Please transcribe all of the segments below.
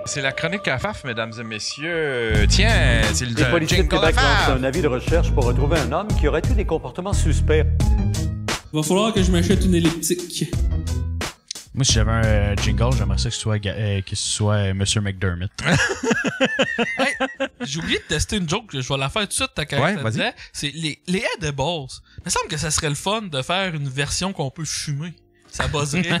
C'est la chronique à FAF, mesdames et messieurs. Tiens, c'est le Les policiers de jingle à Québec lancent FAF. un avis de recherche pour retrouver un homme qui aurait eu des comportements suspects. Va falloir que je m'achète une elliptique. Moi, si j'avais un jingle, j'aimerais ça que ce soit Monsieur McDermott. Hey, j'ai oublié de tester une joke, je vais la faire tout de suite, ta Ouais, caractère. vas-y. C'est les edibles. Il me semble que ça serait le fun de faire une version qu'on peut fumer. Ça buzzerait.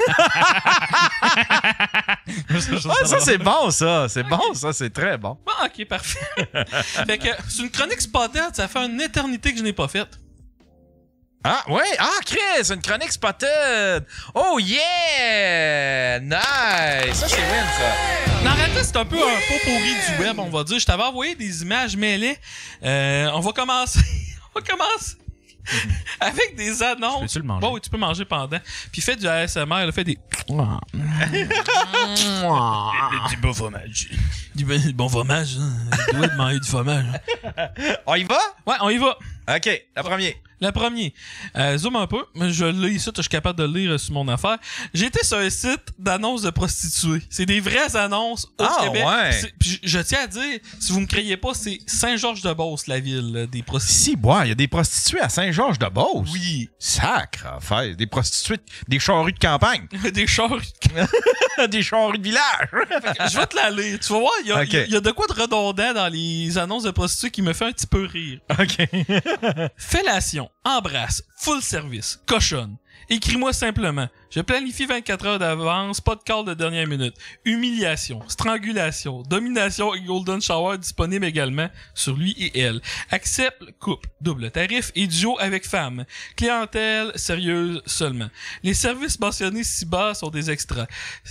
Ah, ça, c'est bon, ça. C'est bon, ça. C'est très bon. Ah, ok, parfait. Fait que c'est une chronique spotted, ça fait une éternité que je n'ai pas faite. Ah, ouais. Ah, Chris, une chronique spotted. Oh, yeah! Nice. Ça, c'est win, ça. En réalité, c'est un peu un pot pourri du web, on va dire. Je t'avais envoyé des images mêlées. On va commencer. Avec des annonces. Peux-tu le manger? Bon, oui, tu peux manger pendant. Puis fait du ASMR, il fait des... Du beau fromage. Du bon fromage, hein. Il doit demander du fromage. On y va? Ouais, on y va. OK, la première. Le premier. Zoom un peu. Je lis ici, je suis capable de le lire sur mon affaire. J'ai été sur un site d'annonces de prostituées. C'est des vraies annonces au Québec. Ouais. Puis je tiens à dire, si vous me croyez pas, c'est Saint-Georges-de-Beauce, la ville là, des prostituées. Si, bois, il y a des prostituées à Saint-Georges-de-Beauce. Oui. Sacre affaire. Des prostituées, des charrues de campagne. Des chars. Des charrues de village. Je vais te la lire. Tu vas voir, il y a, Ok. il y a de quoi de redondant dans les annonces de prostituées qui me fait un petit peu rire. OK. Fellation, embrasse, full service, cochonne. Écris-moi simplement. Je planifie 24 heures d'avance, pas de call de dernière minute. Humiliation, strangulation, domination et golden shower disponible également sur lui et elle. Accepte couple, double tarif et duo avec femme. Clientèle sérieuse seulement. Les services mentionnés ci-bas sont des extras.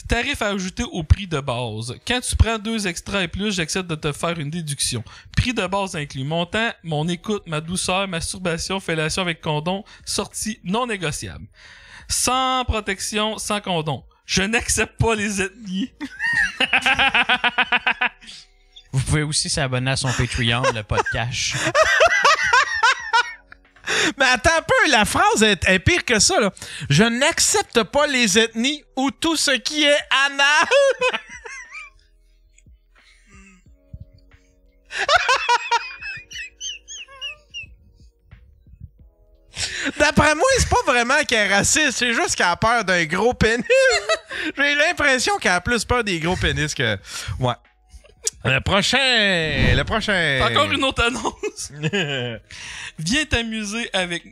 Tarif à ajouter au prix de base. Quand tu prends 2 extras et plus, j'accepte de te faire une déduction. Prix de base inclus montant, mon écoute, ma douceur, masturbation, fellation avec condom, sortie non négociable. Sans protection, sans condom. Je n'accepte pas les ethnies. Vous pouvez aussi s'abonner à son Patreon, le podcast. Mais attends un peu, la phrase est pire que ça, là. Je n'accepte pas les ethnies ou tout ce qui est anal. D'après moi, c'est pas vraiment qu'elle est raciste, c'est juste qu'elle a peur d'un gros pénis. J'ai l'impression qu'elle a plus peur des gros pénis que... Ouais. Le prochain... Encore une autre annonce. Viens t'amuser avec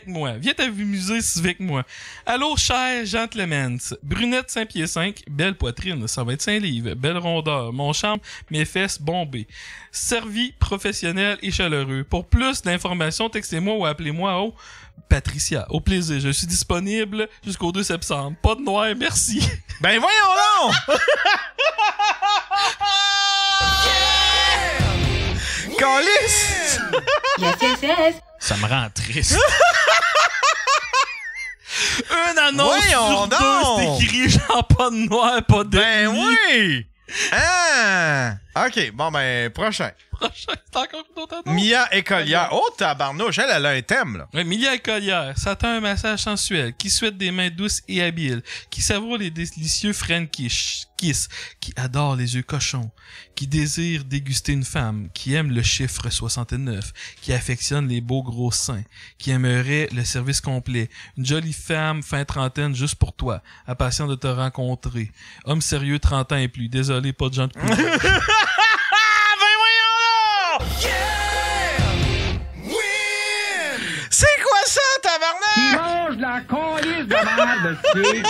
moi. Viens t'amuser avec moi. Allô, cher gentlemen. Brunette 5 pieds 5, belle poitrine, ça va être 5 livres, belle rondeur, mon charme, mes fesses bombées. Servi, professionnel et chaleureux. Pour plus d'informations, textez-moi ou appelez-moi au Patricia. Au plaisir, je suis disponible jusqu'au 2 septembre. Pas de noir, merci. Ben voyons donc! Calice! Yes. Ça me rend triste. Une annonce Voyons sur donc! 2, c'est écrit genre pas de noir, pas de Ben oui! Ah! OK, bon ben, prochain. Prochain, c'est encore une autre annonce. Mia Écolière. Oh, tabarnouche, elle a un thème, là. Ouais, Milia Écolière, s'attend un massage sensuel, qui souhaite des mains douces et habiles, qui savoure les délicieux French kiss, qui adore les yeux cochons, qui désire déguster une femme, qui aime le chiffre 69, qui affectionne les beaux gros seins, qui aimerait le service complet, une jolie femme fin trentaine juste pour toi, impatient de te rencontrer, homme sérieux 30 ans et plus, désolé, pas de gens de plus. C'est quoi ça, tabarnak? Mange la colisse de merde, c'est...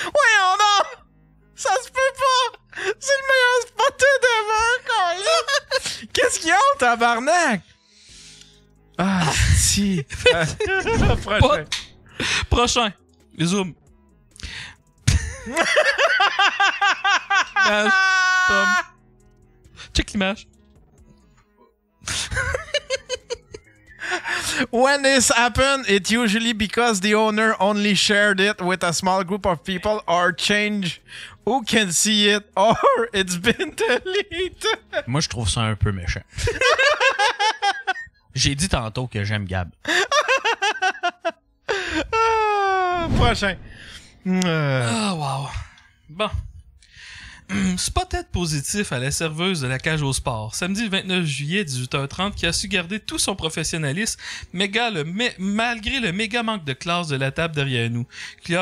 Voyons donc! Ça se peut pas! C'est le meilleur spot devant, calice! Qu'est-ce qu'il y a, tabarnak? Ah, si. Prochain. Prochain, zoom. Tom. Check l'image. When this happens, it's usually because the owner only shared it with a small group of people or change who can see it or it's been deleted. Moi, je trouve ça un peu méchant. J'ai dit tantôt que j'aime Gab. Prochain. Ah, wow. Bon. Spotted positif à la serveuse de la cage au sport, samedi le 29 juillet 18h30, qui a su garder tout son professionnalisme malgré le méga manque de classe de la table derrière nous, qui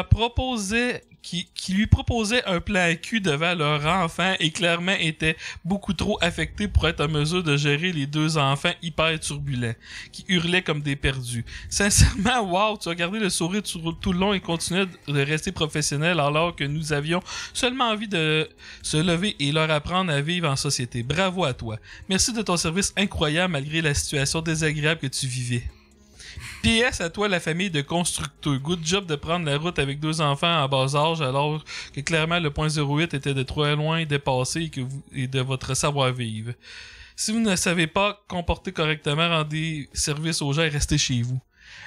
lui proposait un plan cul devant leur enfant et clairement était beaucoup trop affecté pour être en mesure de gérer les deux enfants hyper turbulents, qui hurlaient comme des perdus. Sincèrement, wow, tu as gardé le sourire tout le long et continué de rester professionnel alors que nous avions seulement envie de se lever et leur apprendre à vivre en société. Bravo à toi. Merci de ton service incroyable malgré la situation désagréable que tu vivais. PS à toi, la famille de constructeurs. Good job de prendre la route avec deux enfants en bas âge alors que clairement le point 08 était de trop loin dépassé et de votre savoir-vivre. Si vous ne savez pas comporter correctement, rendez service aux gens et restez chez vous.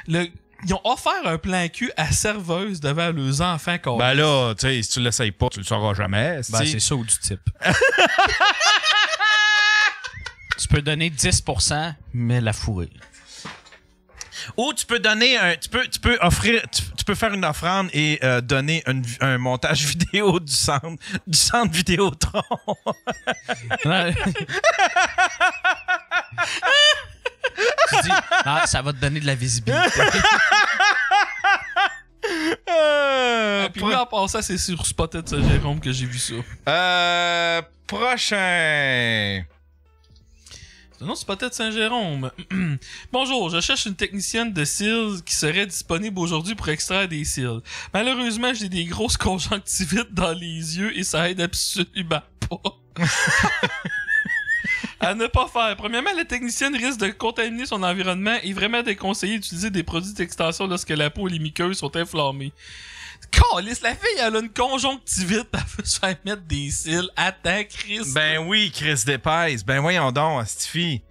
Ils ont offert un plan cul à serveuse devant leurs enfants. Ben là, tu sais, si tu l'essayes pas, tu le sauras jamais. Ben, c'est ça ou du type. Tu peux donner 10%, mais la fourrer. Ou tu peux donner tu peux offrir, tu peux faire une offrande et donner un montage vidéo du centre Vidéotron. Tu dis, ah, ça va te donner de la visibilité. Puis oui, en passant, c'est sur Spotted Saint-Jérôme que j'ai vu ça. Prochain. Non, c'est peut-être Saint-Jérôme. Bonjour, je cherche une technicienne de cils qui serait disponible aujourd'hui pour extraire des cils. Malheureusement, j'ai des grosses conjonctivites dans les yeux et ça aide absolument pas. À ne pas faire. Premièrement, la technicienne risque de contaminer son environnement et vraiment déconseillé d'utiliser des produits d'extension lorsque la peau et les muqueuses sont inflammées. Calisse, la fille, elle a une conjonctivite, elle veut se faire mettre des cils. Attends, Chris. Ben oui, Chris d'épaisse. Ben voyons donc, cette fille.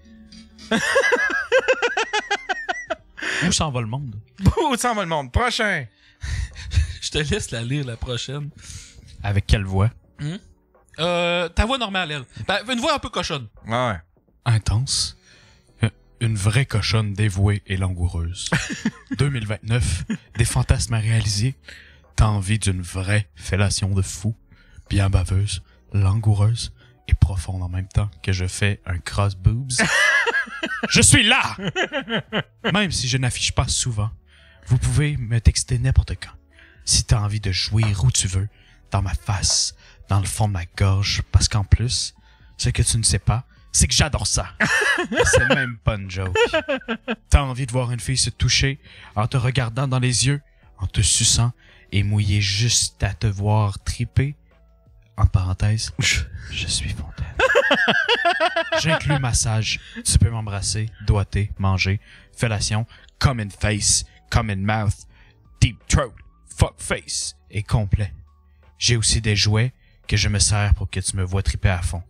Où s'en va le monde? Où s'en va le monde? Prochain. Je te laisse la lire, la prochaine. Avec quelle voix? Ta voix normale, elle. Ben, une voix un peu cochonne. Ouais. Intense. Une vraie cochonne dévouée et langoureuse. 2029, des fantasmes à réaliser. T'as envie d'une vraie fellation de fou, bien baveuse, langoureuse et profonde en même temps que je fais un cross boobs. Je suis là! Même si je n'affiche pas souvent, vous pouvez me texter n'importe quand. Si t'as envie de jouir où tu veux, dans ma face, dans le fond de ma gorge, parce qu'en plus, ce que tu ne sais pas, c'est que j'adore ça. C'est même pas une joke. T'as envie de voir une fille se toucher en te regardant dans les yeux, en te suçant et mouiller juste à te voir triper. En parenthèse, je suis Fontaine. J'inclus massage. Tu peux m'embrasser, doigter, manger, fellation, come in face, come in mouth, deep throat, fuck face et complet. J'ai aussi des jouets que je me sers pour que tu me vois triper à fond.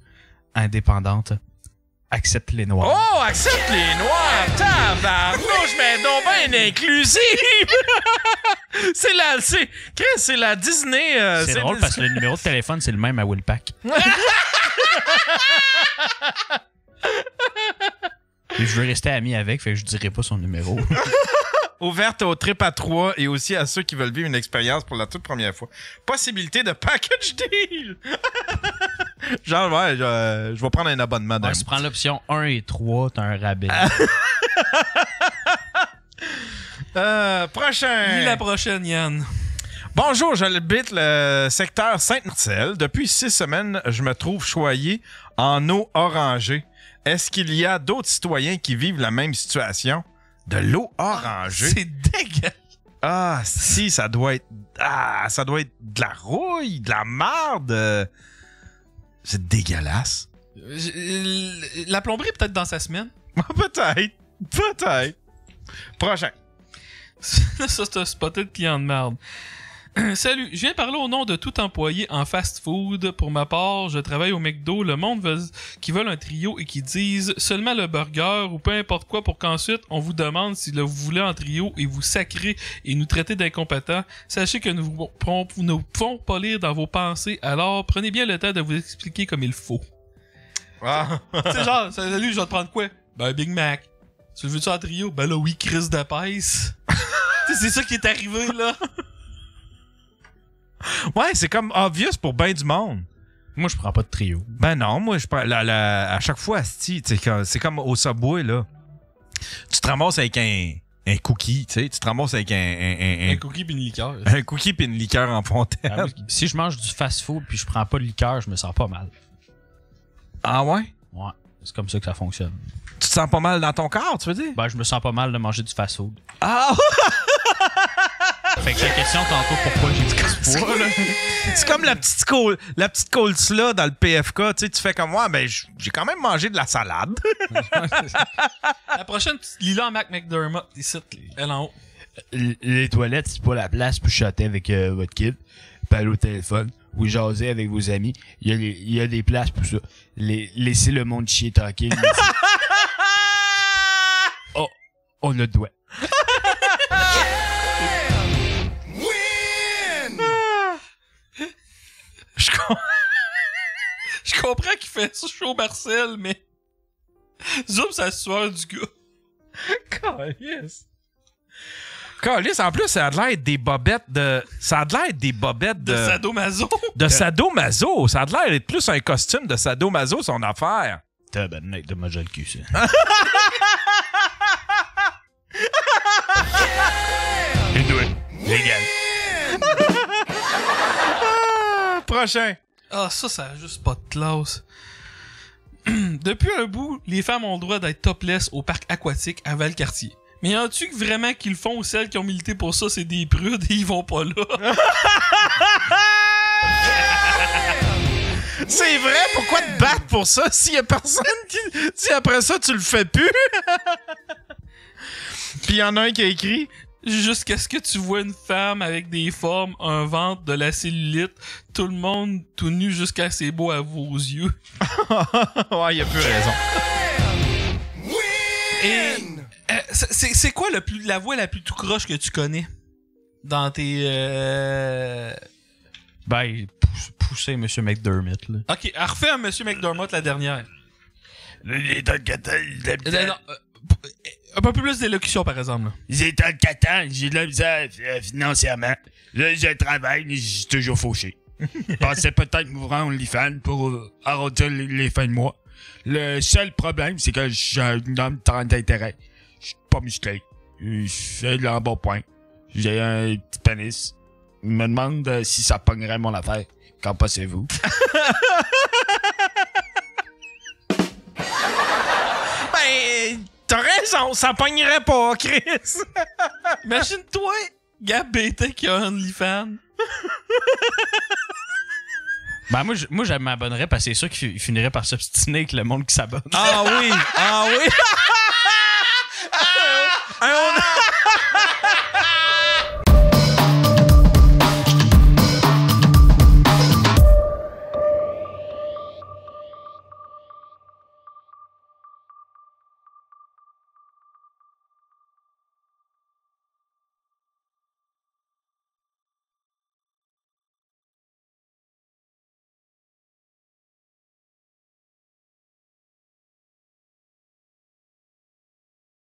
Indépendante, accepte les noirs. Oh, accepte les noirs! Tabarnouche, mais donc ben inclusive! C'est la Disney... c'est drôle Disney. parce que le numéro de téléphone, c'est le même à Willpack. Et je veux rester ami avec, fait que je dirai pas son numéro. Ouverte au trip à 3 et aussi à ceux qui veulent vivre une expérience pour la toute première fois. Possibilité de package deal! Genre, ouais, je vais prendre un abonnement d'un Tu prends l'option 1 et 3, t'as un rabais. Prochain! Lis la prochaine, Yann. Bonjour, j'habite le secteur Sainte-Marcel. Depuis 6 semaines, je me trouve choyé en eau orangée. Est-ce qu'il y a d'autres citoyens qui vivent la même situation? De l'eau orangée? C'est dégueulasse. Ah, si, ça doit être... Ah, ça doit être de la rouille, de la marde. C'est dégueulasse. La plomberie est peut-être dans sa semaine. Peut-être. Prochain. Ça, c'est un spotted client de merde. Salut, je viens parler au nom de tout employé en fast-food. Pour ma part, je travaille au McDo. Le monde qui veulent un trio et qui disent seulement le burger ou peu importe quoi pour qu'ensuite on vous demande si vous voulez en trio et vous sacrez et nous traiter d'incompétents. Sachez que nous ne pouvons pas lire dans vos pensées, alors prenez bien le temps de vous expliquer comme il faut. Ah. C'est genre, salut, je vais te prendre quoi? Ben, Big Mac. Tu le veux-tu en trio? Ben là, oui, Chris de Pèse. C'est ça qui est arrivé, là. Ouais, c'est comme obvious pour ben du monde. Moi, je prends pas de trio. Ben non, moi, je prends à chaque fois, asti, c'est comme au Subway, là. Tu te ramasses avec un cookie, tu sais. Tu te ramasses avec Un cookie pis une liqueur. un cookie pis une liqueur en fontaine. Ah, si je mange du fast-food puis je prends pas de liqueur, je me sens pas mal. Ah ouais? Ouais, c'est comme ça que ça fonctionne. Tu te sens pas mal dans ton corps, tu veux dire? Ben, je me sens pas mal de manger du fast-food. Ah! Fait que la question tantôt, pourquoi j'ai du poids, là? C'est comme la petite coleslaw dans le PFK, tu sais, tu fais comme moi, ben j'ai quand même mangé de la salade. La prochaine, Lila en McDermott, ici, elle en haut. Les toilettes, c'est pas la place pour chatter avec votre kid, parler au téléphone, ou jaser avec vos amis. Il y a des places pour ça. Laissez le monde chier tranquille. Oh, on a le doigt. Je comprends qu'il fait ça chaud Marcel, mais zoom, c'est la sueur du gars. Calice, en plus, ça a l'air des bobettes de... Ça a l'air des bobettes De sadomaso. de sadomaso. Ça a l'air d'être plus un costume de sadomaso, son affaire. Tabarnak de manger le cul, ça. Les doigts. Légal. Prochain. Ah, ça a juste pas de classe. Depuis un bout, les femmes ont le droit d'être topless au parc aquatique à Valcartier. Mais y en a-tu vraiment qui le font ou celles qui ont milité pour ça, c'est des prudes et ils vont pas là? C'est vrai? Pourquoi te battre pour ça s'il y a personne qui... Si après ça, tu le fais plus? Puis y en a un qui a écrit... Jusqu'à ce que tu vois une femme avec des formes, un ventre, de la cellulite, tout le monde tout nu jusqu'à c'est beau à vos yeux. Ouais, y a plus raison. Et c'est quoi la voix la plus tout croche que tu connais dans tes Ben, pousser M. McDermott, là. Ok, refais un Monsieur McDermott la dernière. Non, un peu plus d'élocution par exemple. Là. J'ai tant de catan, j'ai de la misère financièrement. Là, je travaille, mais je suis toujours fauché. Je pensais peut-être m'ouvrir OnlyFans pour arrondir les fins de mois. Le seul problème, c'est que j'ai un homme d'intérêt. Je suis pas musclé. Je fais de l'embonpoint. J'ai un petit pénis. Il me demande si ça pognerait mon affaire. Qu'en pensez-vous? Ben, t'as raison, ça pognerait pas, Chris. Imagine-toi, Gab BT qui a un OnlyFans. Ben, moi, je m'abonnerais parce que c'est sûr qu'il finirait par s'obstiner avec le monde qui s'abonne. Ah oui, ah oui.